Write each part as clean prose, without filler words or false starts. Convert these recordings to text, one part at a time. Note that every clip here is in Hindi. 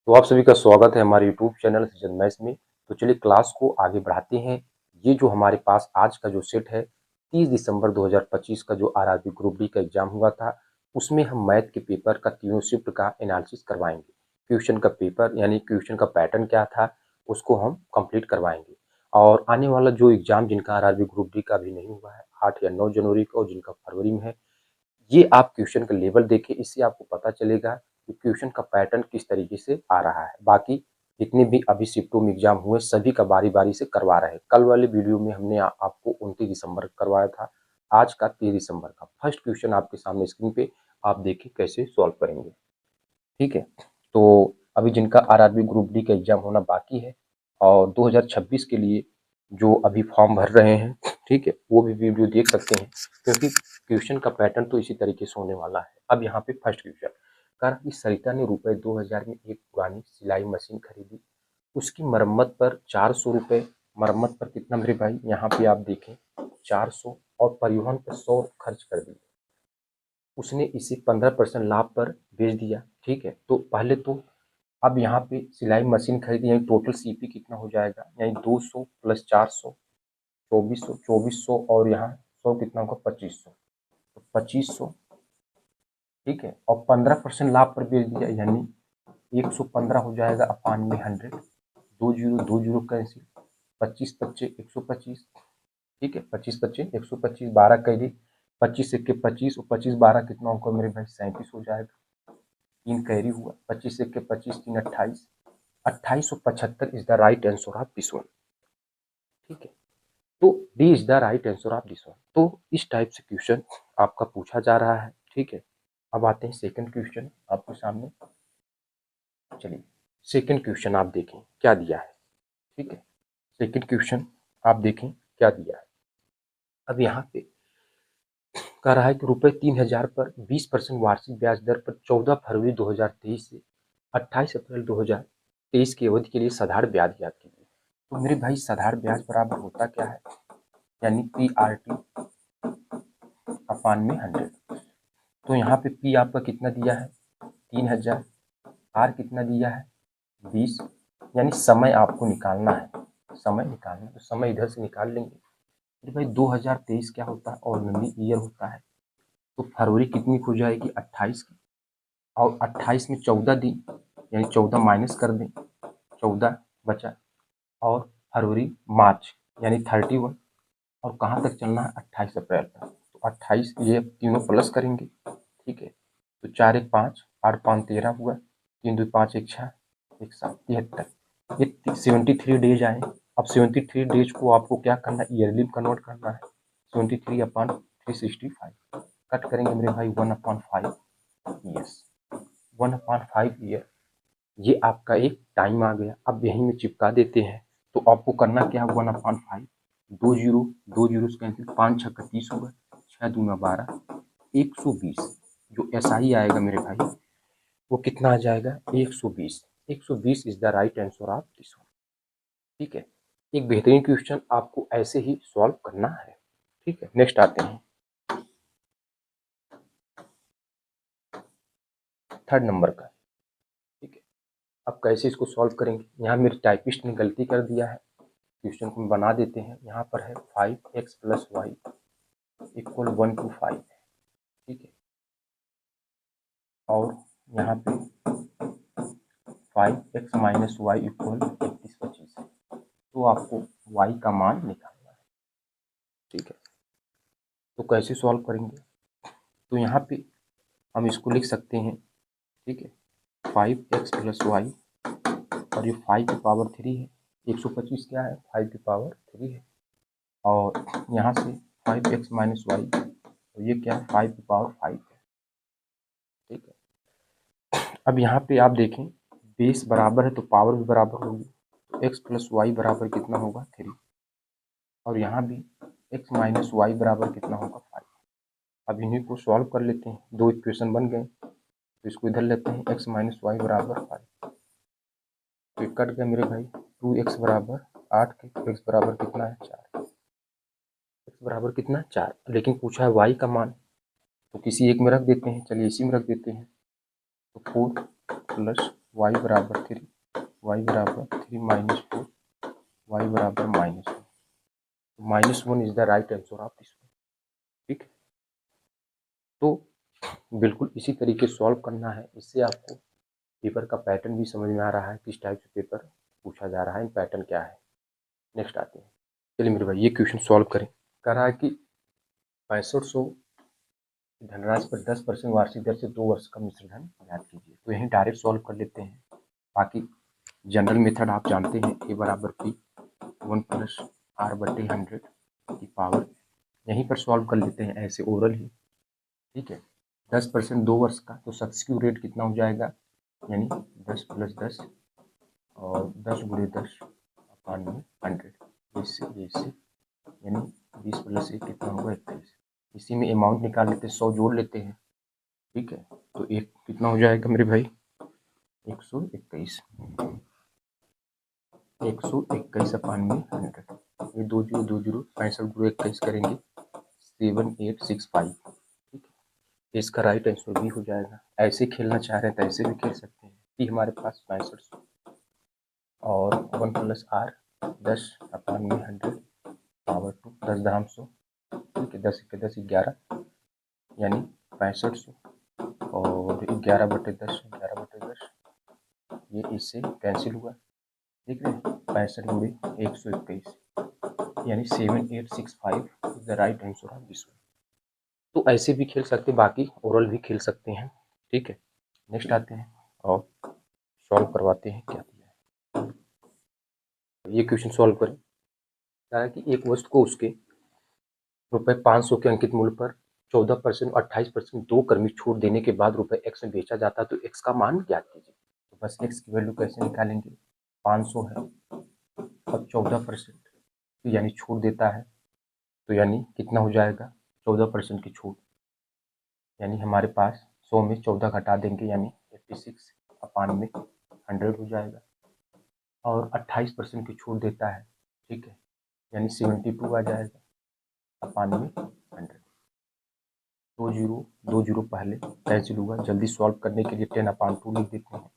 तो आप सभी का स्वागत है हमारे यूट्यूब चैनल सीजन मैथ्स में। तो चलिए क्लास को आगे बढ़ाते हैं। ये जो हमारे पास आज का जो सेट है 30 दिसंबर 2025 का जो आरआरबी ग्रुप डी का एग्जाम हुआ था, उसमें हम मैथ के पेपर का तीनों शिफ्ट का एनालिसिस करवाएंगे। क्वेश्चन का पेपर यानी क्वेश्चन का पैटर्न क्या था उसको हम कंप्लीट करवाएंगे। और आने वाला जो एग्जाम जिनका आरआरबी ग्रुप डी का भी नहीं हुआ है 8 या 9 जनवरी को, और जिनका फरवरी में है, ये आप क्वेश्चन का लेवल देखिए, इससे आपको पता चलेगा कि क्वेश्चन का पैटर्न किस तरीके से आ रहा है। बाकी जितने भी अभी शिफ्टों में एग्जाम हुए सभी का बारी बारी से करवा रहे हैं। कल वाले वीडियो में हमने आपको 29 दिसंबर करवाया था, आज का 30 दिसंबर का फर्स्ट क्वेश्चन आपके सामने स्क्रीन पे, आप देखिए कैसे सॉल्व करेंगे। ठीक है, तो अभी जिनका आरआरबी ग्रुप डी का एग्जाम होना बाकी है और 2026 के लिए जो अभी फॉर्म भर रहे हैं, ठीक है, वो भी वीडियो देख सकते हैं, क्योंकि क्वेश्चन का पैटर्न तो इसी तरीके से होने वाला है। अब यहाँ पे फर्स्ट क्वेश्चन कह रहा कि सरिता ने रुपए 2000 में एक पुरानी सिलाई मशीन खरीदी, उसकी मरम्मत पर 400 रुपये, मरम्मत पर कितना मेरे भाई, यहाँ पे आप देखें 400, और परिवहन पर 100 खर्च कर दिए। उसने इसे 15% लाभ पर बेच दिया। ठीक है, तो पहले तो अब यहाँ पे सिलाई मशीन खरीदी यानी टोटल सीपी कितना हो जाएगा, यानी 200 प्लस 400 2400, 2400 और यहाँ 100 कितना होगा 2500, तो 2500। ठीक है, और 15% लाभ पर बेच दिया यानी 115 हो जाएगा अपान में 100, 2 जीरो कैंसिल, 25 पच्चे 125। ठीक है, 25 पच्चे 125, 12 कैरी, 25 एक के 25 और 25 12 कितना होगा मेरे भाई 37 हो जाएगा। 3 कैरी हुआ, 25 एक के 25, 3 28, 2875 is the right answer of this one. ठीक है, तो D is the right answer of this one. तो इस टाइप से क्वेश्चन आपका पूछा जा रहा है। ठीक है, अब आते हैं सेकंड क्वेश्चन आपके सामने। चलिए सेकंड क्वेश्चन आप देखें क्या दिया है। ठीक है, सेकंड क्वेश्चन आप देखें क्या दिया है। अब यहाँ पे कह रहा है कि रुपए 3000 पर 20% वार्षिक ब्याज दर पर 14 फरवरी 2023 से 28 अप्रैल 2023 की अवधि के लिए साधारण ब्याज ज्ञात कीजिए। तो मेरे भाई साधारण ब्याज बराबर होता क्या है, यानी पी आर टी अपान में 100। तो यहाँ पे पी आपका कितना दिया है 3000, आर कितना दिया है 20, यानी समय आपको निकालना है, समय निकालना है, तो समय इधर से निकाल लेंगे। तो भाई 2023 क्या होता है, ऑर्डिनरी ईयर होता है, तो फरवरी कितनी हो जाएगी 28 की, और 28 में 14 दिन यानी 14 माइनस कर दें, 14 बचा, और फरवरी मार्च यानी 31, और कहाँ तक चलना है 28 अप्रैल तक, तो 28 ये तीनों प्लस करेंगे। ठीक है, तो 4 1 5, 8 5 13 हुआ, 3 2 5 1 6 1 7 73, ये 73 डेज आए। अब 73 डेज को आपको क्या करना है, ईयरली में कन्वर्ट करना है। 73 अपान 365 कट करेंगे मेरे भाई 1/5 ईयर्स, 1/5 ईयर, ये आपका एक टाइम आ गया। अब यहीं में चिपका देते हैं, तो आपको करना क्या है 1/5, 2 जीरो से कैंसिल, 5 6 30 होगा, 6 दूना 12, 120। जो एसआई आएगा मेरे भाई वो कितना आ जाएगा 120। 120 is the right answer of this one. ठीक है, एक बेहतरीन क्वेश्चन आपको ऐसे ही सॉल्व करना है। ठीक है, नेक्स्ट आते हैं थर्ड नंबर का। ठीक है, अब कैसे इसको सॉल्व करेंगे, यहाँ मेरे टाइपिस्ट ने गलती कर दिया है, क्वेश्चन को बना देते हैं। यहाँ पर है 5x plus Y equal 1 to 5। ठीक है, और यहाँ पे 5x माइनस वाई इक्वल 31 है, तो आपको y का मान निकालना है। ठीक है, तो कैसे सॉल्व करेंगे, तो यहाँ पे हम इसको लिख सकते हैं। ठीक है, 5x प्लस वाई, और ये 5 की पावर 3 है, 125 क्या है 5 की पावर 3 है, और यहाँ से 5x माइनस वाई, तो ये क्या है 5 की पावर 5 है। ठीक है, अब यहाँ पे आप देखें बेस बराबर है तो पावर भी बराबर होगी, तो x प्लस वाई बराबर कितना होगा 3, और यहाँ भी x माइनस वाई बराबर कितना होगा 5। अब इन्हीं को सॉल्व कर लेते हैं, दो इक्वेशन बन गए, तो इसको इधर लेते हैं, x माइनस वाई बराबर 5, तो ये कट गया मेरे भाई, 2x बराबर 8 के, तो x बराबर कितना है 4, x बराबर कितना 4, लेकिन पूछा है y का मान, तो किसी एक में रख देते हैं, चलिए इसी में रख देते हैं, तो 4 प्लस वाई बराबर 3, वाई बराबर 3 माइनस 4, वाई बराबर -1। -1 is the right answer of this one. ठीक है, तो बिल्कुल इसी तरीके सॉल्व करना है। इससे आपको पेपर का पैटर्न भी समझ में आ रहा है, किस टाइप से पेपर पूछा जा रहा है, पैटर्न क्या है। नेक्स्ट आते हैं, चलिए मेरे भाई ये क्वेश्चन सॉल्व करें। कह रहा है कि 6500 धनराशि पर 10% वार्षिक दर से 2 वर्ष का मिश्र धन ज्ञात कीजिए। तो यहीं डायरेक्ट सॉल्व कर लेते हैं। बाकी जनरल मेथड आप जानते हैं, ए बराबर पी 1 प्लस आर बटे 100 की पावर, यहीं पर सॉल्व कर लेते हैं ऐसे ओरल ही। ठीक है, 10% 2 वर्ष का, तो सब्स्टिट्यूट रेट कितना हो जाएगा, यानी 10 प्लस 10 और 10 गुणे 10 अपान में 100, इससे यानी 20 प्लस 1 कितना होगा 21। इसी में अमाउंट निकाल लेते हैं, 100 जोड़ लेते हैं। ठीक है, तो एक कितना हो जाएगा मेरे भाई 121, 121 अपान में 100। ये 2 जीरो 2 जीरो 65 गुणे 21 करेंगे 7865। ठीक है, इसका राइट आंसर भी हो जाएगा। ऐसे खेलना चाह रहे हैं तो ऐसे भी खेल सकते हैं कि हमारे पास 6500 और 1 प्लस आर 10 अपान में 100 पावर 2 10 धाम 100। ठीक है, 10 के 10 11, यानी 6500 और 11 बटे 10 11 बटे 10, ये इससे कैंसिल हुआ। ठीक है, 65 गुणे 121, यानी 7865 is the right answer of this one. तो ऐसे भी खेल सकते हैं, बाकी ओरल भी खेल सकते हैं। ठीक है, नेक्स्ट आते हैं और सॉल्व करवाते हैं क्या दिया है। ये क्वेश्चन सॉल्व करें। कहा है कि एक वस्तु को उसके ₹500 के अंकित मूल्य पर 14% और 28% 2 क्रमिक छूट देने के बाद ₹x में बेचा जाता है, तो x का मान ज्ञात कीजिए। तो बस x की वैल्यू कैसे निकालेंगे, 500 है और 14% यानी छूट देता है, तो यानी कितना हो जाएगा 14% की छूट, यानी हमारे पास 100 में 14 घटा देंगे, यानी 86 अपान में 100 हो जाएगा। और 28% की छूट देता है, ठीक है, यानी 72 आ जाएगा अपान में 100। 2 जीरो पहले कैंसिल हुआ, जल्दी सॉल्व करने के लिए 10 अपान 2 लिख देते हैं,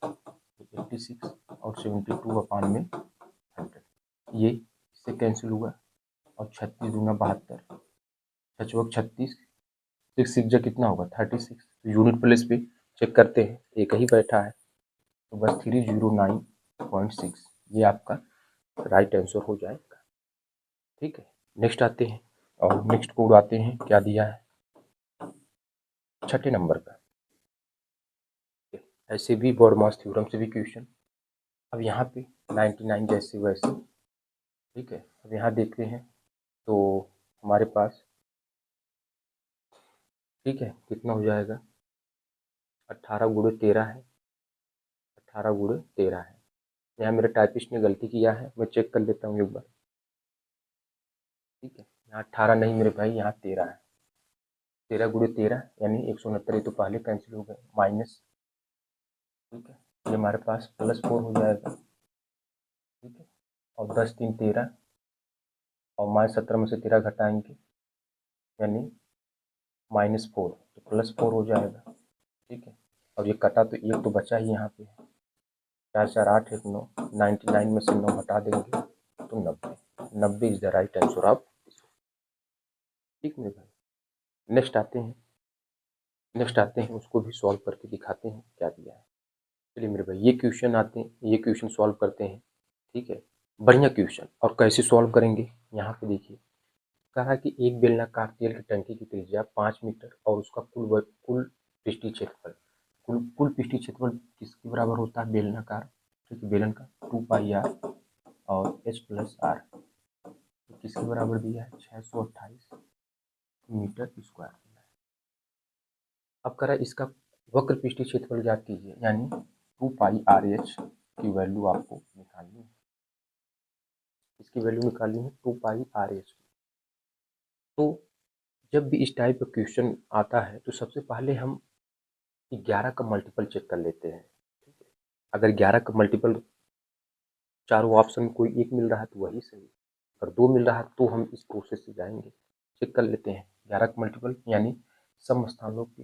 86 और 72 अपान में 100, ये इससे कैंसिल हुआ। और 36 दूना 72, 36 6 6 कितना होगा 36। तो यूनिट प्लेस पे चेक करते हैं, एक ही बैठा है, तो बस 309.6 ये आपका राइट आंसर हो जाएगा। ठीक है, नेक्स्ट आते हैं और नेक्स्ट कोड आते हैं, क्या दिया है 6 नंबर का। ऐसे भी बॉडमास थ्योरम से भी क्वेश्चन। अब यहाँ पे 99 जैसे वैसे। ठीक है, अब यहाँ देखते हैं तो हमारे पास, ठीक है, कितना हो जाएगा 18 गुणे 13 है, 18 गुणे 13 है। यहाँ मेरे टाइपिस्ट ने गलती किया है, मैं चेक कर लेता हूँ एक बार। ठीक है, यहाँ 18 नहीं मेरे भाई, यहाँ 13 है। 13 गुणे 13 यानी 169, तो पहले कैंसिल हो गए, माइनस। ठीक है, ये हमारे पास +4 हो जाएगा। ठीक है, और 10 3 13 और -17 में से 13 घटाएंगे, यानी -4, तो +4 हो जाएगा। ठीक है, और ये कटा तो एक तो बचा ही यहाँ पे, 4 4 8 1 9, 99 में से 9 हटा देंगे तो 90, 90 is the right answer of. ठीक मेरे भाई, नेक्स्ट आते हैं उसको भी सॉल्व करके दिखाते हैं क्या दिया है। चलिए मेरे भाई ये क्वेश्चन आते हैं, ये क्वेश्चन सॉल्व करते हैं। ठीक है, बढ़िया क्वेश्चन, और कैसे सॉल्व करेंगे यहाँ पे देखिए। कहा कि एक बेलनाकार तेल की टंकी की त्रिज्या 5 मीटर और उसका कुल पृष्ठीय क्षेत्रफल, कुल पृष्ठीय क्षेत्रफल किसके बराबर होता है, बेलनाकार, ठीक है, बेलन का 2πr और h+r, तो किसके बराबर दिया है 628 मीटर स्क्वायर दिया है। अब कह रहा है इसका वक्र पृष्ठीय क्षेत्रफल ज्ञात कीजिए, यानी 2πrh की वैल्यू आपको निकालनी है, इसकी वैल्यू निकालनी है 2πrh। तो जब भी इस टाइप का क्वेश्चन आता है तो सबसे पहले हम 11 का मल्टीपल चेक कर लेते हैं। ठीक है, अगर 11 का मल्टीपल चारों ऑप्शन में कोई एक मिल रहा है तो वही सही, अगर 2 मिल रहा है तो हम इस प्रोसेस से जाएंगे। चेक कर लेते हैं 11 का मल्टीपल, यानी सम स्थानों की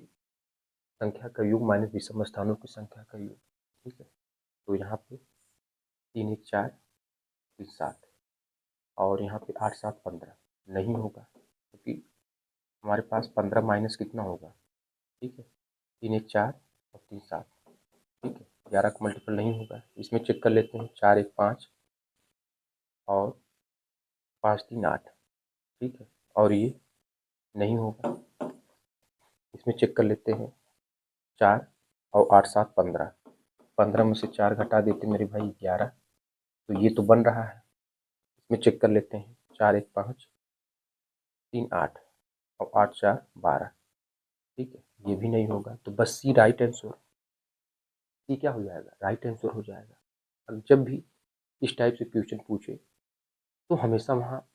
संख्या का योग माइनस विषम स्थानों की संख्या का योग। ठीक है, 3 1 4 3 7 और यहाँ पे 8 7 15 नहीं होगा क्योंकि हमारे पास 15 माइनस कितना होगा, ठीक है, 3 1 4 और 3 7, ठीक है, 11 का मल्टीपल नहीं होगा। इसमें चेक कर लेते हैं, 4 1 5 और 5 3 8, ठीक है, और ये नहीं होगा। इसमें चेक कर लेते हैं, 4 और 8 7 15, 15 में से 4 घटा देते मेरे भाई 11, तो ये तो बन रहा है। इसमें चेक कर लेते हैं, 4 1 5 3 8 और 8 4 12, ठीक है, ये भी नहीं होगा। तो बस सी राइट आंसर, सी क्या हो जाएगा, राइट आंसर हो जाएगा। अब जब भी इस टाइप से क्वेश्चन पूछे तो हमेशा वहाँ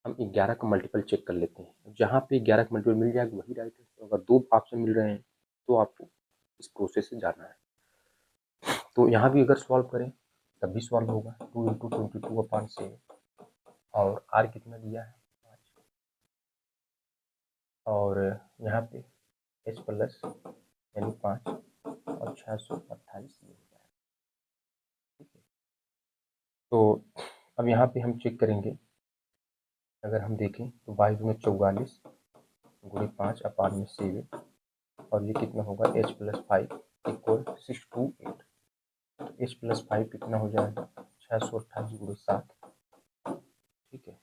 हम 11 का मल्टीपल चेक कर लेते हैं। जहाँ पे 11 का मल्टीपल मिल जाएगा वही राइट आंसर। अगर 2 ऑप्शन मिल रहे हैं तो आपको इस प्रोसेस से जाना है। तो यहाँ भी अगर सॉल्व करें तब भी सॉल्व होगा। 2 × 22/7 और आर कितना दिया है 5, और यहाँ पे एच प्लस यानी 5 और 628 ये हो जाएगा, ठीक है। तो अब यहाँ पे हम चेक करेंगे, अगर हम देखें तो 22 में 44 गुणे 5 अपान में 7 और ये कितना होगा एच प्लस 5 इक्वल 628। तो एच प्लस 5 कितना हो जाएगा 628 गुणे 7, ठीक है,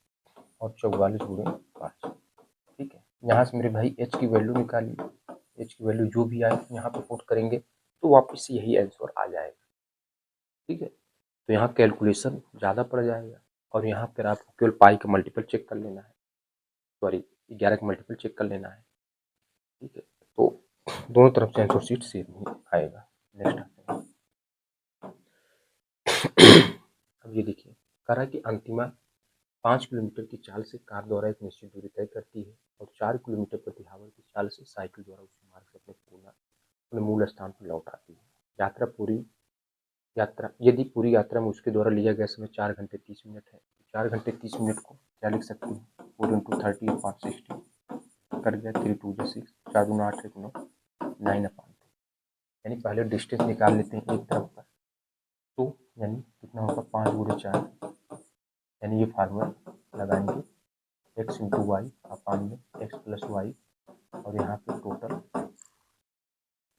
और 44 गुणे 5, ठीक है। यहाँ से मेरे भाई एच की वैल्यू निकालिए। एच की वैल्यू जो भी आए यहाँ पे पुट करेंगे तो वापस यही आंसर आ जाएगा, ठीक है। तो यहाँ कैलकुलेशन ज़्यादा पड़ जाएगा और यहाँ पर आपको केवल पाई का मल्टीपल चेक कर लेना है, सॉरी 11 का मल्टीपल चेक कर लेना है, ठीक है। तो दोनों तरफ से आंसर शीट सेम ही आएगा। नेक्स्ट आते हैं। अब ये देखिए, करा कि अंतिमा 5 किलोमीटर की चाल से कार द्वारा एक निश्चित दूरी तय करती है और 4 किलोमीटर प्रति आवर की चाल से साइकिल द्वारा उसी मार्ग से अपने मूल स्थान पर लौट आती है। यात्रा यदि पूरी यात्रा में उसके द्वारा लिया गया समय 4 घंटे 30 मिनट है, 4 घंटे 30 मिनट को क्या लिख सकते हैं, 4 × 30 और 5 60 कर गया, 3 2 6 4 2 8 1 9 9/2, यानी पहले डिस्टेंस निकाल लेते हैं एक तरफ का, तो यानी कितना होगा 5 × 4, यानी ये फार्मूला लगाएंगे x × y अपान में x + y और यहाँ पे टोटल,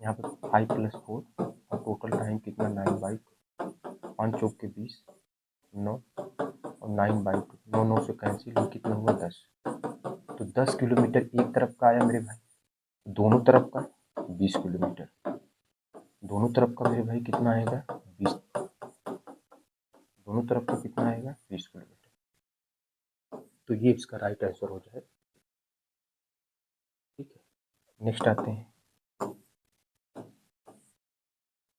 यहाँ पे 5 + 4 और टोटल टाइम कितना 9/2, 5 चौक के 20 9 और 9/2, 9 9 से कैंसिल, कितना हुआ 10। तो 10 किलोमीटर एक तरफ का आया मेरे भाई, दोनों तरफ का 20 किलोमीटर, दोनों तरफ का मेरे भाई कितना आएगा 20, दोनों तरफ का कितना आएगा 20 किलोमीटर। तो ये इसका राइट आंसर हो जाए, ठीक है। नेक्स्ट आते हैं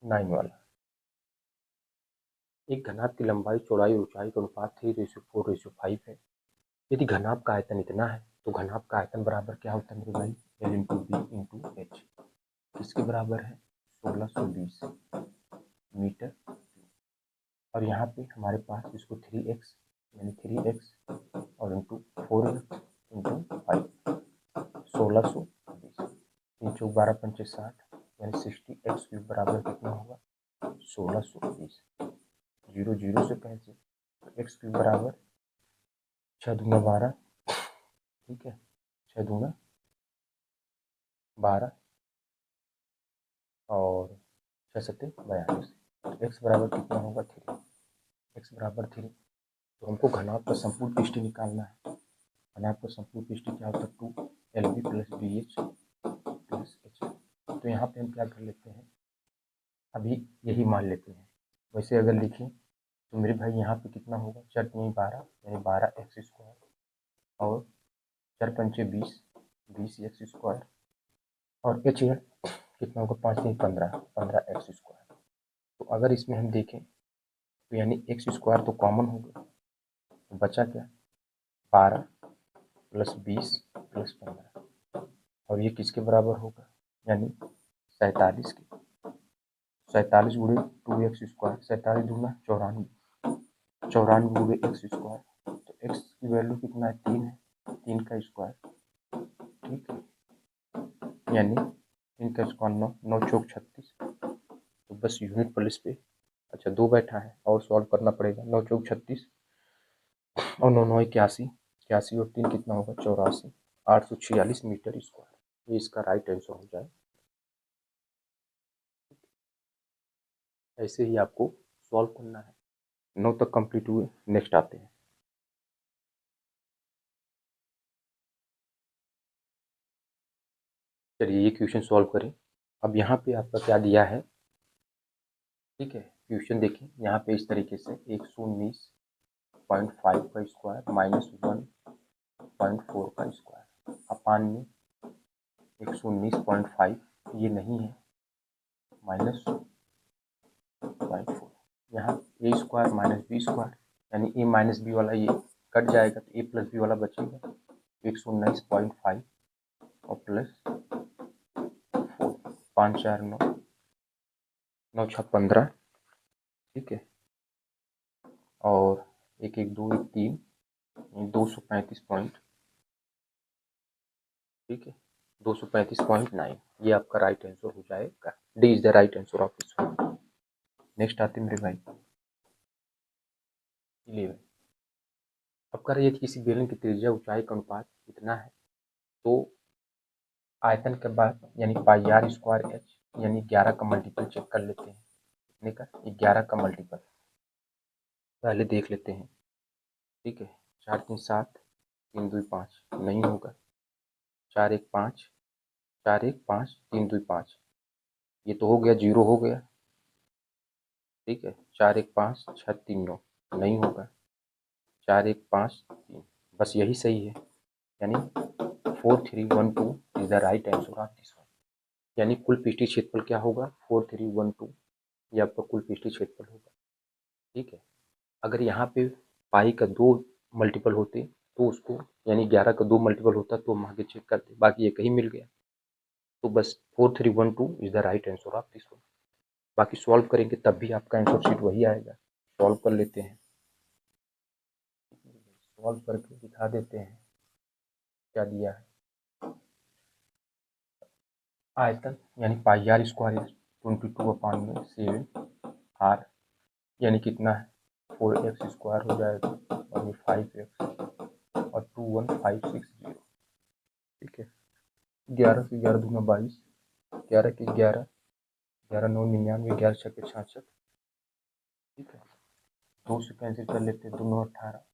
9 वाला। एक घनाभ की लंबाई चौड़ाई ऊंचाई का अनुपात 3:4:5 है। यदि घनाभ का आयतन इतना है तो घनाभ का आयतन बराबर क्या होता है मेरे भाई, L × B × H। किसके बराबर है 1620 मीटर। और यहाँ पे हमारे पास इसको 3x यानी 3x और इंटू 4 × 5 1620, 3 चौक 12 पंचे 60 यानी 60x³ बराबर कितना होगा 1620। 0 0 से कैंसिल, x³ बराबर 6 दूना 12, ठीक है, 6 दूना 12 और 6 सत्ते 42, x बराबर कितना होगा 3, x बराबर 3। तो हमको घनाभ का संपूर्ण पृष्ठ निकालना है। घनाभ का संपूर्ण पृष्ठ क्या होता है 2LB + BH + H। तो यहाँ पे हम क्या कर लेते हैं, अभी यही मान लेते हैं। वैसे अगर लिखें तो मेरे भाई यहाँ पे कितना होगा 4 × 12 यानी 12x² और 4 पंचे 20 20x² और h कितना होगा 5 × 3 15 15x²। तो अगर इसमें हम देखें तो यानी x² तो कॉमन हो गया, तो बचा क्या 12 + 20 + 15 और ये किसके बराबर होगा, यानी 47 के, 47 × 2x², 47 दूना 94, 94 × x²। तो x की वैल्यू कितना है 3 है, 3 का स्क्वायर, ठीक है, यानी 3 का स्क्वायर 9 9 चौक 36। तो बस यूनिट प्लेस पे अच्छा 2 बैठा है और सॉल्व करना पड़ेगा। 9 चौक 36 और 9 9 81, 81 और 3 कितना होगा 84, 846 मीटर स्क्वायर। ये इसका राइट आंसर हो जाए। ऐसे ही आपको सॉल्व करना है। 9 तक कंप्लीट हुए, नेक्स्ट आते हैं। चलिए ये क्वेश्चन सॉल्व करें। अब यहाँ पे आपका क्या दिया है, ठीक है। क्वेश्चन देखिए यहाँ पे इस तरीके से 119.5 का स्क्वायर माइनस 1.4 का स्क्वायर अपान में 119.5, ये नहीं है, माइनस 0.4, यहाँ ए स्क्वायर माइनस बी स्क्वायर, यानी ए माइनस बी वाला ये कट जाएगा तो ए प्लस बी वाला बचेगा। 119.5 और प्लस 4, 5 4 9, 9 6 15, ठीक है, और 1 1 2 1 3, 235 पॉइंट, ठीक है, 235.9, ये आपका राइट आंसर हो जाएगा। D is the right answer of this one. Next आते मेरे भाई 11। अब कर रही है किसी बेलन की त्रिज्या ऊंचाई का अनुपात इतना है, तो आयतन के बाद यानी पाई आर स्क्वायर एच यानी 11 का मल्टीपल चेक कर लेते हैं। कितने का, 11 का मल्टीपल पहले देख लेते हैं, ठीक है। 4 3 7, 3 2 5 नहीं होगा, 4 1 5, 4 1 5, 3 2 5, ये तो हो गया, 0 हो गया, ठीक है। 4 1 5 6 3 9 नहीं होगा, 4 1 5 3, बस यही सही है, यानी 4312 is the right answer of this one. यानी कुल पृष्ठीय क्षेत्रफल क्या होगा 4312, ये आपका कुल पृष्ठीय क्षेत्रफल होगा, ठीक है। अगर यहाँ पे पाई का 2 मल्टीपल होते तो उसको, यानी 11 का 2 मल्टीपल होता तो हम आगे चेक करते, बाकी एक ही मिल गया, तो बस 4312 is the right answer of this one. बाकी सॉल्व करेंगे तब भी आपका आंसर शीट वही आएगा। सॉल्व कर लेते हैं, सॉल्व करके दिखा देते हैं क्या दिया है। आयतन यानी पाई आर स्क्वायर 22/7 आर, यानी कितना है 4x स्क्वायर हो जाएगा और ये 5x और 21560, ठीक है। 11 से 11 दूना 22, 11 के 11, 11 9 99, 11 6 के 66, ठीक है। 2 से कैंसिल कर लेते हैं, 2 9 18,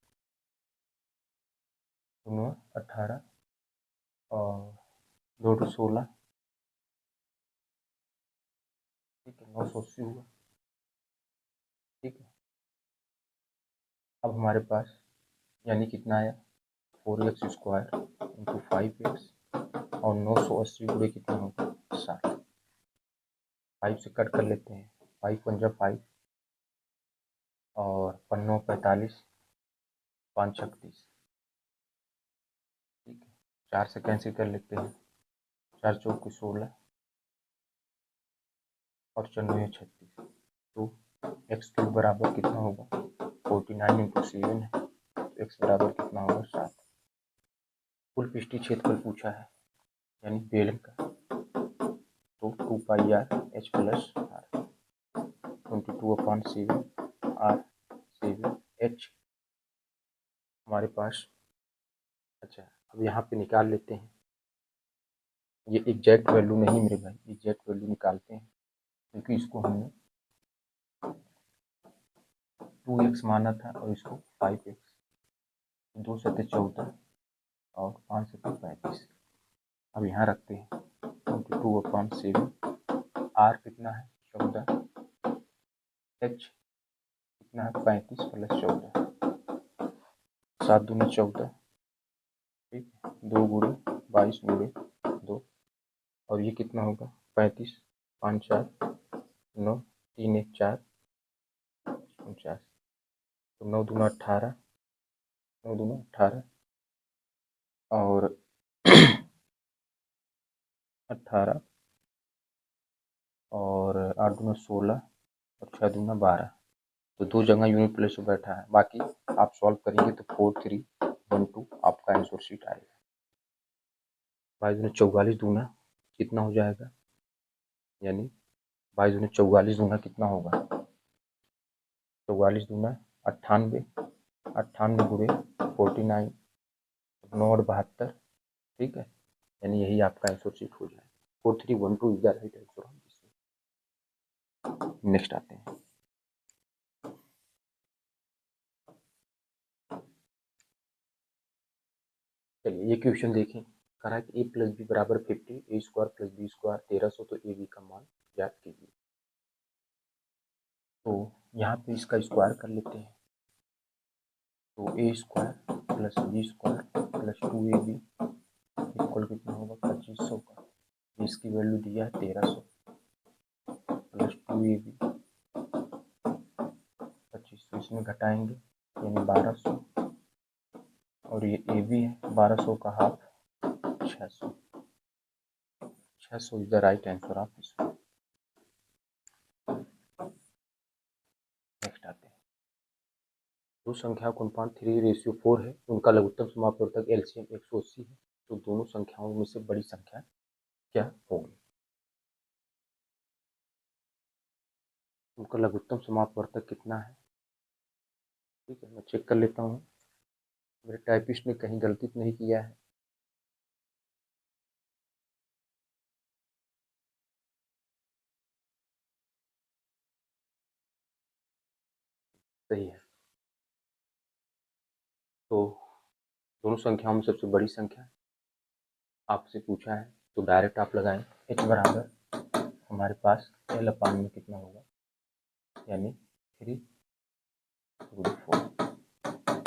2 9 18 और 2 2 16, ठीक है, 980 हुआ, ठीक है। अब हमारे पास यानी कितना आया 4x स्क्वायर इंटू 5x और 980 गुणे कितना होगा 60, 5 से कट कर लेते हैं, 5 पंजा 5 और 5 45, 5 36, ठीक है। 4 से कैंसिल कर लेते हैं, 4 चौक 16 और 4 36, तो एक्स क्यूब बराबर कितना होगा 49 इंटू 7 है, तो एक्स बराबर कितना होगा 7। कुल पृष्ठीय क्षेत्रफल पूछा है यानी बेलन का, तो 2 pi R H plus R 22/7 R 7 H हमारे पास। अच्छा अब यहाँ पे निकाल लेते हैं, ये एग्जैक्ट वैल्यू नहीं मेरे भाई, एग्जैक्ट वैल्यू निकालते हैं क्योंकि इसको हमने 2x माना था और इसको 5x, 2 7 14 और 5 7 35। अब यहाँ रखते हैं 22/7, आर कितना है 14, एच कितना है 35 प्लस 14, 7 दूनी 14, ठीक है, 2 गुणे 22 गुणे 2 और ये कितना होगा 35, 5 4 9, 3 1 4 49, तो 9 दूना 18, 9 दूना 18 और 18 और 8 दूना 16 और 6 दूना 12, तो 2 जगह यूनिट प्लेस पे बैठा है। बाकी आप सॉल्व करेंगे तो 4312 आपका आंसर शीट आएगा। 22 दूना 44 दूना कितना हो जाएगा, यानी 22 दूना 44 दूना कितना होगा 44 दूना 98, 98 गुणे 49, 9 और 72, ठीक है, यानी यही आपका आंसर शीट हो जाए। 4312 is the right answer of this. Next आते हैं। चलिए ये क्वेश्चन देखें, कह रहा है कि a प्लस बी बराबर 50, ए स्क्वायर प्लस बी स्क्वायर 1300, तो ए बी का मान ज्ञात कीजिए। तो यहाँ पे इसका स्क्वायर कर लेते हैं, तो A square plus B square plus 2ab equal कितना होगा 2500 का। इसकी वैल्यू दिया है 1300 प्लस 2ab 2500, इसमें घटाएंगे यानी 1200, और ये ए बी है 1200 का half 600। 600 is the right answer of this. Next आते हैं, दो संख्याओं का अनुपात 3:4 है, उनका लघुत्तम समापवर्तक एलसीएम 180 है, तो दोनों संख्याओं में से बड़ी संख्या क्या होगी? उनका लघुत्तम समापवर्तक कितना है? ठीक है, मैं चेक कर लेता हूँ मेरे टाइपिस्ट ने कहीं गलती तो नहीं किया है। सही है। तो दोनों संख्याओं में सबसे बड़ी संख्या आपसे पूछा है, तो डायरेक्ट आप लगाएं h बराबर हमारे पास l अपान में कितना होगा, यानी 3/4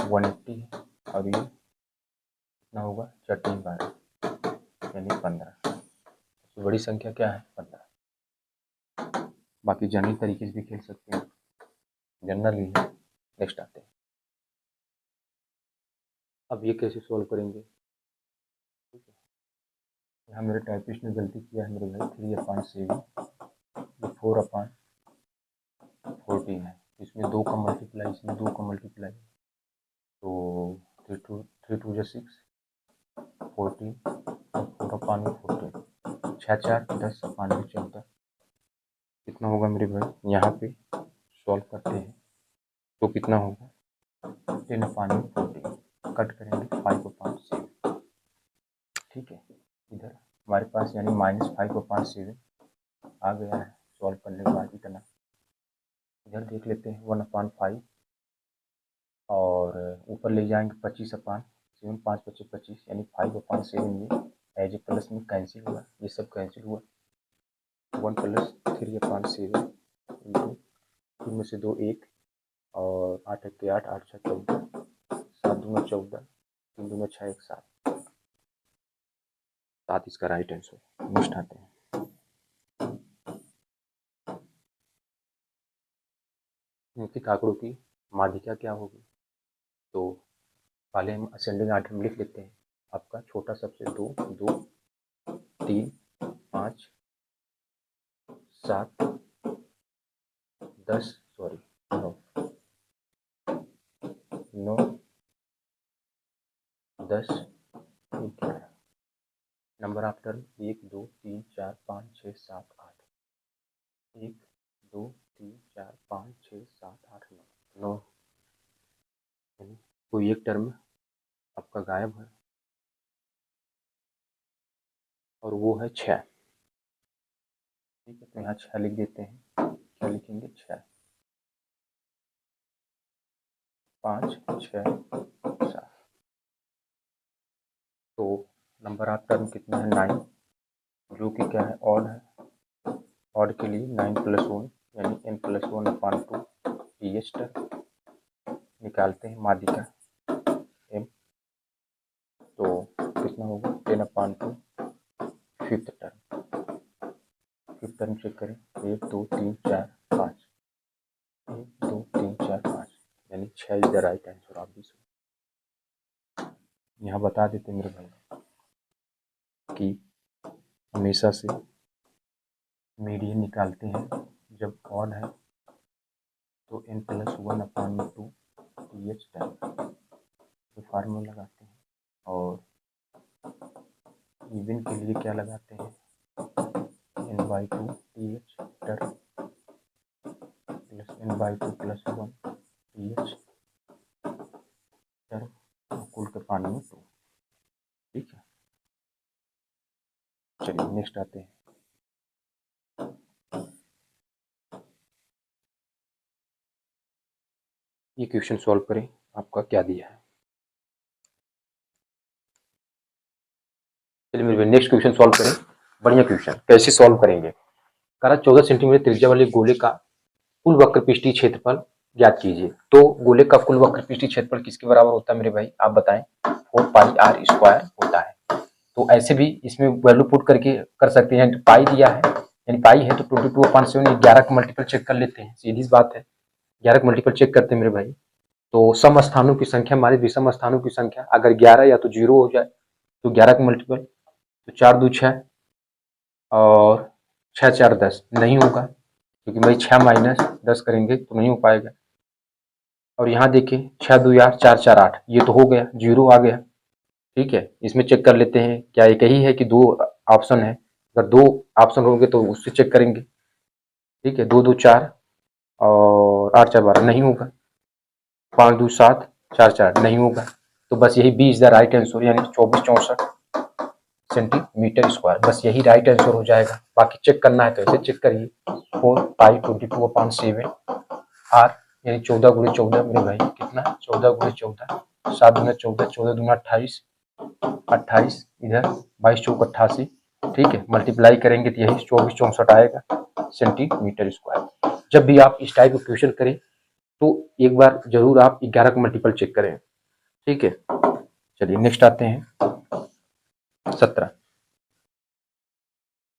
180 है, और ये कितना होगा 4×3 12 यानी 15। सबसे बड़ी संख्या क्या है 15। बाकी जनरल तरीके से भी खेल सकते हैं, जनरल ही है। नेक्स्ट आते हैं, अब ये कैसे सॉल्व करेंगे? ठीक है, यहाँ मेरे टाइपिस्ट ने गलती किया है मेरे भाई, 3/7 ये 4/14 है, इसमें 2 का मल्टीप्लाई, इसमें 2 का मल्टीप्लाई, तो 3 2 6 14 और 4/14, 6×4 = 10/14 कितना होगा मेरे भाई? यहाँ पे सॉल्व करते हैं तो कितना होगा 10/14, कट करेंगे 5/7, ठीक है। इधर हमारे पास यानी -5/7 आ गया है सॉल्व करने के बाद इतना। इधर देख लेते हैं 1/5, और ऊपर ले जाएंगे 25/7, 5×5 = 25 यानी 5/7 ये एज ए प्लस में कैंसिल हुआ, ये सब कैंसिल हुआ। 1 + 3/7 इंटू 2 में से 2 1, और 8 × 8 8 × 6 14, 7 दूना 14, 3 दूना 6 1 7, 7 इसका राइट आंसर। नेक्स्ट आते हैं, निम्नलिखित आंकड़ों की माध्यिका क्या होगी? तो पहले हम असेंडिंग आर्डर में लिख लेते हैं। आपका छोटा सबसे 2 2 3 5 7 10 सॉरी 9 9 10 11। नंबर ऑफ टर्म 1 2 3 4 5 6 7 8, 1 2 3 4 5 6 7 8 9 यानी कोई एक टर्म आपका गायब है, और वो है 6। ठीक है, तो यहाँ 6 लिख देते हैं। क्या लिखेंगे? 6 5 6 7। तो नंबर ऑफ टर्म कितना है 9, जो कि क्या है ऑड है। ऑड के लिए 9 + 1 यानी n+1/2 ph टर्म निकालते हैं माध्यिका m, तो कितना होगा 10/2 fifth term. Fifth term check करें 1 2 3 4 5, 1 2 3 4 5 यानी 6 is the right answer of this. यहाँ बता देते मेरे भाई कि हमेशा से मीडियन निकालते हैं जब ऑड है तो n+1/2 ph टर्म ये फार्मूला लगाते हैं, और इवन के लिए क्या लगाते हैं n/2 ph term plus n/2 + 1 pH कुल के पानी में 2। ठीक है, चलिए नेक्स्ट आते हैं। ये क्वेश्चन सॉल्व करें, आपका क्या दिया है। चलिए मेरे नेक्स्ट क्वेश्चन सॉल्व करें। बढ़िया क्वेश्चन, कैसे सॉल्व करेंगे। करा 14 सेंटीमीटर त्रिज्या वाले गोले का कुल वक्रपृष्ठीय क्षेत्रफल ज्ञात कीजिए। तो गोले का कुल वक्रपृष्ठीय क्षेत्रफल किसके बराबर होता है मेरे भाई, आप बताएं। 4πr² होता है। तो ऐसे भी इसमें वैल्यू पुट करके कर सकते हैं। तो पाई दिया है, यानी पाई है तो 22/7, 11 का मल्टीपल चेक कर लेते हैं, सीधी सी बात है। 11 का मल्टीपल चेक करते हैं मेरे भाई। तो सम स्थानों की संख्या माने विषम स्थानों की संख्या, अगर 11 या तो 0 हो जाए तो 11 का मल्टीपल, तो 4 2 6 और 6 4 10 नहीं होगा, क्योंकि भाई 6 माइनस 10 करेंगे तो नहीं हो पाएगा। और यहाँ देखिए 6 2 8 4 4 8, ये तो हो गया, 0 आ गया। ठीक है, इसमें चेक कर लेते हैं क्या एक ही है कि 2 ऑप्शन है। अगर 2 ऑप्शन होंगे तो उससे चेक करेंगे। ठीक है, 2 2 4 और 8 4 12 नहीं होगा। 5 2 7 4 4 नहीं होगा। तो बस यही B is the right answer, यानी 2464 सेंटीमीटर स्क्वायर, बस यही राइट आंसर हो जाएगा। बाकी चेक करना है तो ऐसे चेक करिए। 4π22/7 आर, यानी 14 गुणे 14 मेरे भाई कितना, 14 गुणे 14, 7 गुणे 14, 14 दूना 28, 28 इधर 22 चौक 88। ठीक है, मल्टीप्लाई करेंगे तो यही 2464 आएगा सेंटीमीटर स्क्वायर। जब भी आप इस टाइप का क्वेश्चन करें तो एक बार जरूर आप 11 का मल्टीपल चेक करें। ठीक है, चलिए नेक्स्ट आते हैं 17।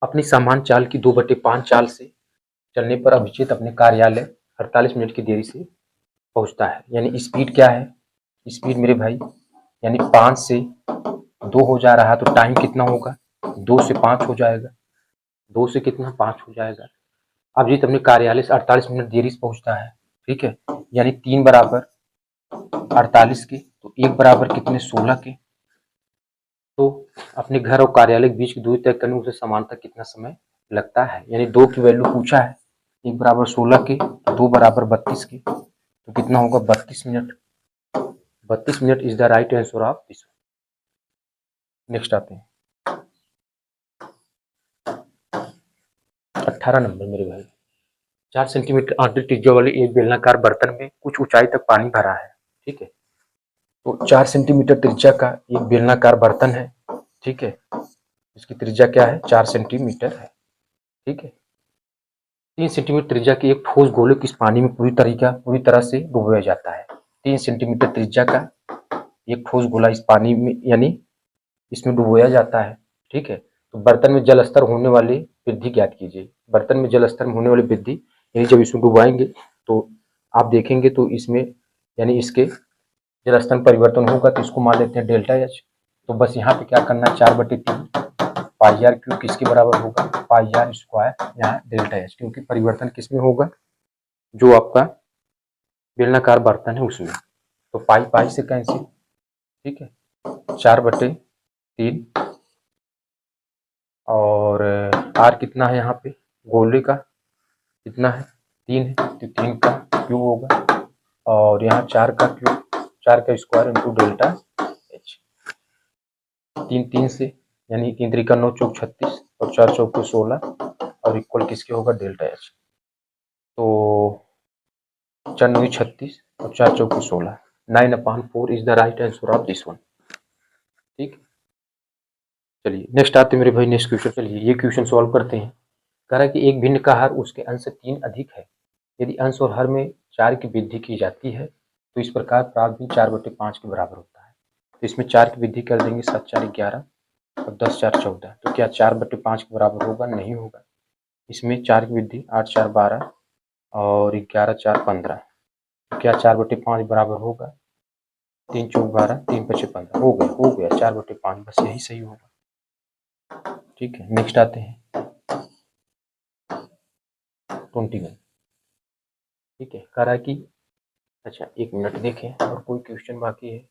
अपनी समान चाल की 2/5 चाल से चलने पर अभिजीत अपने कार्यालय 48 मिनट की देरी से पहुंचता है। यानी स्पीड क्या है, स्पीड मेरे भाई यानी 5 से 2 हो जा रहा है, तो टाइम कितना होगा, 2 से 5 हो जाएगा। 2 से कितना, 5 हो जाएगा। अभिजीत अपने कार्यालय से 48 मिनट देरी से पहुंचता है। ठीक है, यानी 3 बराबर 48 के, तो 1 बराबर कितने, 16 के। तो अपने घर और कार्यालय के बीच की दूरी तय करने में उसे समानतः कितना समय लगता है। यानी 2 की वैल्यू पूछा है, 1 बराबर 16 के, 2 बराबर 32 के, तो कितना होगा, 32 minute. 32 minute is the right answer of this. Next आते हैं 18 नंबर मेरे भाई। 4 सेंटीमीटर आंतरिक त्रिज्या वाले एक बेलनाकार बर्तन में कुछ ऊंचाई तक पानी भरा है। ठीक है, तो 4 सेंटीमीटर त्रिज्या का एक बेलनाकार बर्तन है। ठीक है, इसकी त्रिज्या क्या है, 4 सेंटीमीटर है। ठीक है, 3 सेंटीमीटर त्रिज्या के एक ठोस गोले को इस पानी में पूरी तरह से डुबोया जाता है। 3 सेंटीमीटर त्रिज्या का एक ठोस गोला इस पानी में यानी इसमें डुबोया जाता है। ठीक है, तो बर्तन में जल स्तर होने वाली वृद्धि ज्ञात कीजिए। बर्तन में जल स्तर में होने वाली वृद्धि, यानी जब इसमें डुबाएंगे तो आप देखेंगे तो इसमें यानी इसके जल स्तर में परिवर्तन होगा, तो इसको मान लेते हैं डेल्टा एच। तो बस यहाँ पे क्या करना है, 4/3 पाई आर क्यूब किसके बराबर होगा, पाई आर स्क्वायर, यहाँ डेल्टा एच, क्योंकि परिवर्तन किसमें होगा, जो आपका बेलनाकार बर्तन है उसमें। तो पाई पाई से कैंसिल। ठीक है, 4/3 और आर कितना है यहाँ पे, गोले का कितना है, 3 है, तो 3 का क्यूब होगा, और यहाँ 4 का क्यूब, 4 का स्क्वायर इंटू डेल्टा एच। 3 3 से, यानी 3 3 का 9 चौक 36 और 4 चौक 16, और इक्वल किसके होगा, डेल्टा एच। तो 4 9 36 और 4 चौक 16, 9/4 is the right answer of this one. ठीक, चलिए नेक्स्ट आते मेरे भाई नेक्स्ट क्वेश्चन। चलिए ये क्वेश्चन सॉल्व करते हैं। कह रहा है कि एक भिन्न का हर उसके अंश से 3 अधिक है। यदि अंश और हर में 4 की वृद्धि की जाती है तो इस प्रकार प्राप्त भी 4/5 के बराबर होता है। तो इसमें 4 की वृद्धि कर देंगे, 7 4 11 और 10 4 14, तो क्या 4/5 के बराबर होगा, नहीं होगा। इसमें 4 की वृद्धि 8 4 12 और 11 4 15, तो क्या 4/5 बराबर होगा, 3 चौक 12 3 5 15, हो गया 4/5, बस यही सही होगा। ठीक है, नेक्स्ट आते हैं 21। ठीक है, कह रहा है कि अच्छा 1 मिनट देखें और कोई क्वेश्चन बाकी है।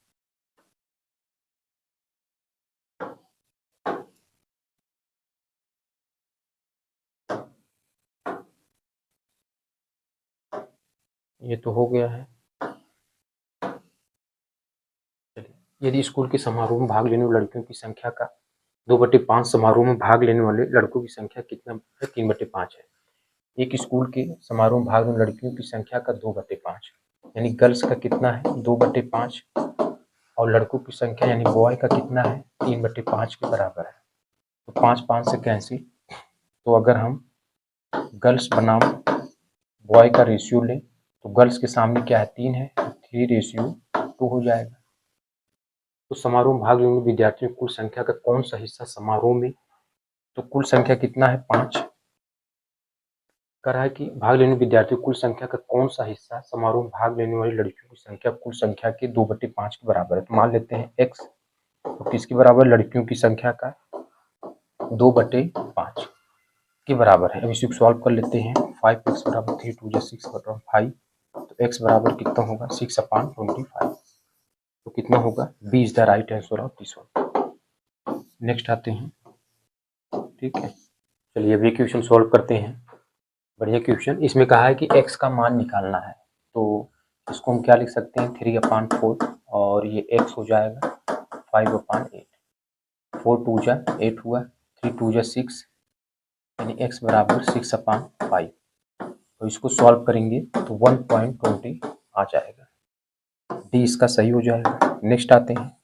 ये तो हो गया है। यदि स्कूल के समारोह में भाग लेने वाली लड़कियों की संख्या का 2/5 समारोह में भाग लेने वाले लड़कों की संख्या कितना है? 3/5 है। एक स्कूल के समारोह में भाग लेने वाली लड़कियों की संख्या का 2/5 यानी गर्ल्स का कितना है? 2/5 और लड़कों की संख्या यानी बॉय का कितना है? 3/5 के बराबर है। तो 5 से कैंसिल। तो अगर हम गर्ल्स बनाम बॉय का रेशियो लें तो गर्ल्स के सामने क्या है? 3 है, 3:2 हो जाएगा। तो समारोह में भाग लेने वाले विद्यार्थियों की कुल संख्या का कौन सा हिस्सा समारोह में, तो कुल संख्या कितना है? 5। कह रहा है कि भाग लेने वाले विद्यार्थियों की कुल संख्या का कौन सा हिस्सा समारोह में भाग लेने वाली लड़कियों की संख्या कुल संख्या के 2/5 के बराबर है। तो मान लेते हैं x, तो किसके बराबर? लड़कियों की संख्या का 2/5 के बराबर है। अब इसी को सॉल्व कर लेते हैं। 5x बराबर 3 2 6/5, तो x बराबर कितना होगा? 6/25। तो कितना होगा? B is the right answer of this one. Next आते हैं, ठीक है। चलिए अभी क्वेश्चन सॉल्व करते हैं। बढ़िया क्वेश्चन। इसमें कहा है कि x का मान निकालना है, तो इसको हम क्या लिख सकते हैं? 3/4 और ये x हो जाएगा 5/8। 4 2 जा 8 हुआ, 3 2 जा 6 यानी x बराबर 6/5। तो इसको सॉल्व करेंगे तो 1.20 आ जाएगा। डी इसका सही हो जाएगा। नेक्स्ट आते हैं,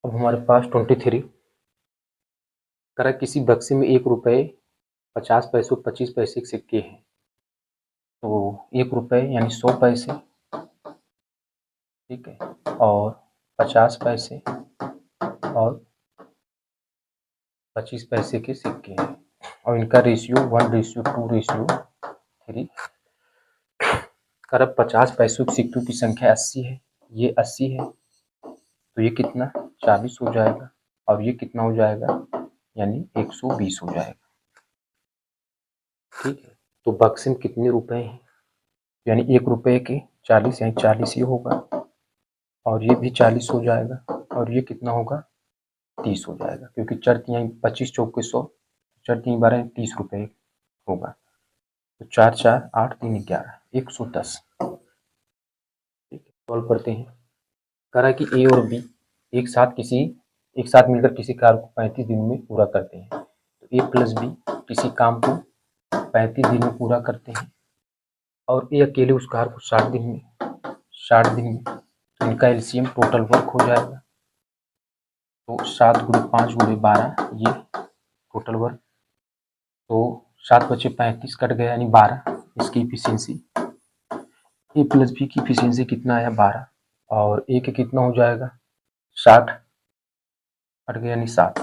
अब हमारे पास 23 करा किसी बक्से में 1 रुपये 50 पैसे 25 पैसे के सिक्के हैं। तो 1 रुपये यानी 100 पैसे, ठीक है, और 50 पैसे और 25 पैसे के सिक्के हैं और इनका रेशियो 1:2:3। कर 50 पैसों के सिक्कों की संख्या 80 है, ये 80 है, तो ये कितना? 40 हो जाएगा और ये कितना हो जाएगा? यानी 120 हो जाएगा, ठीक है। तो बक्से में कितने रुपए हैं? यानी 1 रुपये के 40 यानी 40 ये होगा और ये भी 40 हो जाएगा और ये कितना होगा? 30 हो जाएगा, क्योंकि चर 25 चौके 100, चर 12 30 रुपये होगा। तो 4 4 8 3 11 110, ठीक है। सॉल्व करते हैं। कह रहा है कि ए और बी एक साथ मिलकर किसी कार्य को 35 दिनों में पूरा करते हैं। तो ए प्लस बी किसी काम को 35 दिन में पूरा करते हैं और ए अकेले उस कार्य को 60 दिन में, तो इनका एलसीएम टोटल वर्क हो जाएगा। तो 7 × 5 × 12 ये टोटल वर्क, तो 7 × 35 कट गया यानी 12। इसकी इफिशियंसी ए प्लस बी की इफिशियंसी कितना आया? 12 और ए के कितना हो जाएगा? 60 कट गया यानी 7।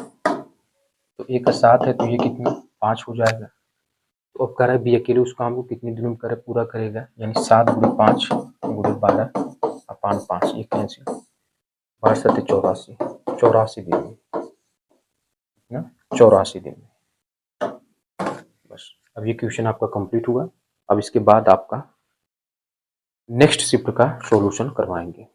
तो ए का 7 है तो ये कितना? 5 हो जाएगा। तो अब कह रहा है बी अकेले उस काम को कितने दिनों में पूरा करेगा, यानी 7 × 5 × 12/5, ये कैंसिल, 12 7 84, 84 दिन में ना, 84 दिन में। बस अब ये क्वेश्चन आपका कंप्लीट हुआ। अब इसके बाद आपका नेक्स्ट शिफ्ट का सॉल्यूशन करवाएंगे।